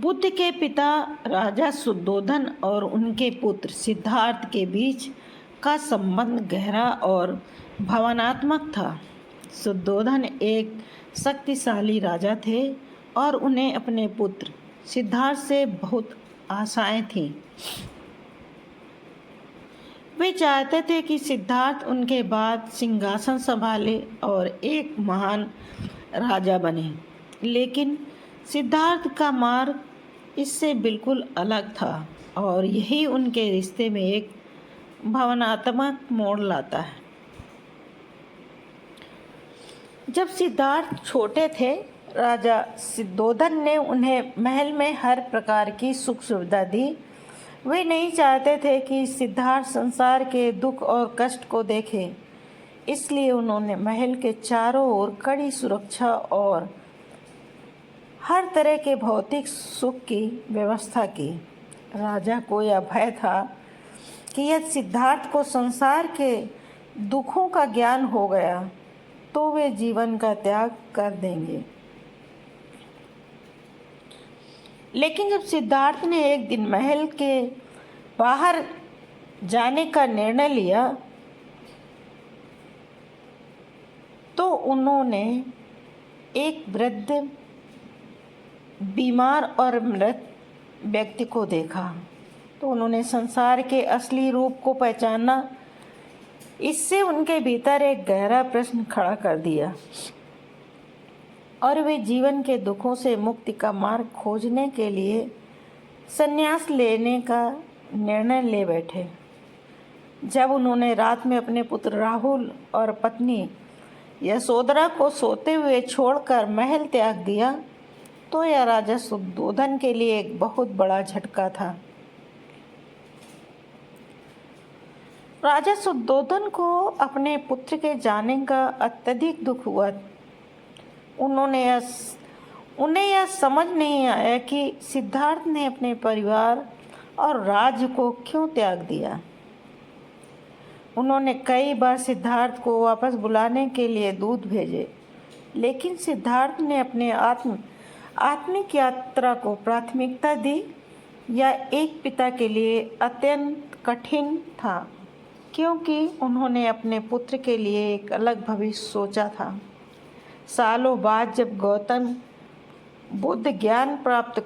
बुद्ध के पिता राजा शुद्धोधन और उनके पुत्र सिद्धार्थ के बीच का संबंध गहरा और भावनात्मक था। शुद्धोधन एक शक्तिशाली राजा थे और उन्हें अपने पुत्र सिद्धार्थ से बहुत आशाएं थीं। वे चाहते थे कि सिद्धार्थ उनके बाद सिंहासन संभाले और एक महान राजा बने, लेकिन सिद्धार्थ का मार्ग इससे बिल्कुल अलग था और यही उनके रिश्ते में एक भावनात्मक मोड़ लाता है। जब सिद्धार्थ छोटे थे, राजा शुद्धोधन ने उन्हें महल में हर प्रकार की सुख सुविधा दी। वे नहीं चाहते थे कि सिद्धार्थ संसार के दुख और कष्ट को देखे, इसलिए उन्होंने महल के चारों ओर कड़ी सुरक्षा और हर तरह के भौतिक सुख की व्यवस्था की। राजा को यह भय था कि यदि सिद्धार्थ को संसार के दुखों का ज्ञान हो गया तो वे जीवन का त्याग कर देंगे। लेकिन जब सिद्धार्थ ने एक दिन महल के बाहर जाने का निर्णय लिया तो उन्होंने एक वृद्ध, बीमार और मृत व्यक्ति को देखा। तो उन्होंने संसार के असली रूप को पहचाना। इससे उनके भीतर एक गहरा प्रश्न खड़ा कर दिया और वे जीवन के दुखों से मुक्ति का मार्ग खोजने के लिए संन्यास लेने का निर्णय ले बैठे। जब उन्होंने रात में अपने पुत्र राहुल और पत्नी यशोधरा को सोते हुए छोड़कर महल त्याग दिया तो यह राजा शुद्धोधन के लिए एक बहुत बड़ा झटका था। राजा शुद्धोधन को अपने पुत्र के जाने का अत्यधिक दुख हुआ। उन्हें यह समझ नहीं आया कि सिद्धार्थ ने अपने परिवार और राज्य को क्यों त्याग दिया। उन्होंने कई बार सिद्धार्थ को वापस बुलाने के लिए दूत भेजे, लेकिन सिद्धार्थ ने अपने आत्मिक यात्रा को प्राथमिकता दी। यह एक पिता के लिए अत्यंत कठिन था, क्योंकि उन्होंने अपने पुत्र के लिए एक अलग भविष्य सोचा था। सालों बाद जब गौतम बुद्ध ज्ञान प्राप्त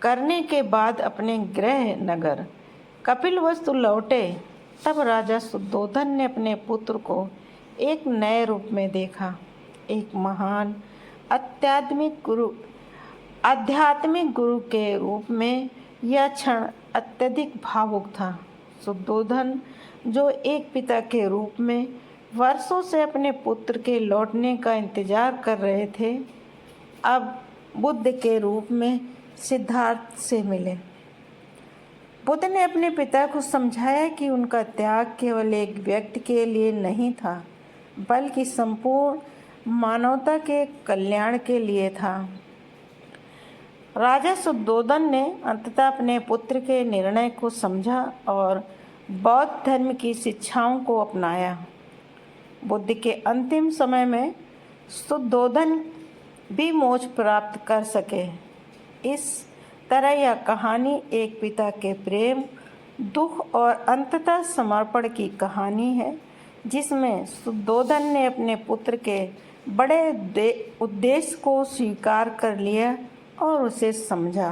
करने के बाद अपने गृह नगर कपिलवस्तु लौटे, तब राजा शुद्धोधन ने अपने पुत्र को एक नए रूप में देखा। एक महान आध्यात्मिक गुरु के रूप में यह क्षण अत्यधिक भावुक था। शुद्धोधन, जो एक पिता के रूप में वर्षों से अपने पुत्र के लौटने का इंतजार कर रहे थे, अब बुद्ध के रूप में सिद्धार्थ से मिले। बुद्ध ने अपने पिता को समझाया कि उनका त्याग केवल एक व्यक्ति के लिए नहीं था, बल्कि संपूर्ण मानवता के कल्याण के लिए था। राजा शुद्धोधन ने अंततः अपने पुत्र के निर्णय को समझा और बौद्ध धर्म की शिक्षाओं को अपनाया। बुद्ध के अंतिम समय में शुद्धोधन भी मोक्ष प्राप्त कर सके। इस तरह यह कहानी एक पिता के प्रेम, दुख और अंततः समर्पण की कहानी है, जिसमें शुद्धोधन ने अपने पुत्र के बड़े उद्देश्य को स्वीकार कर लिया और उसे समझा।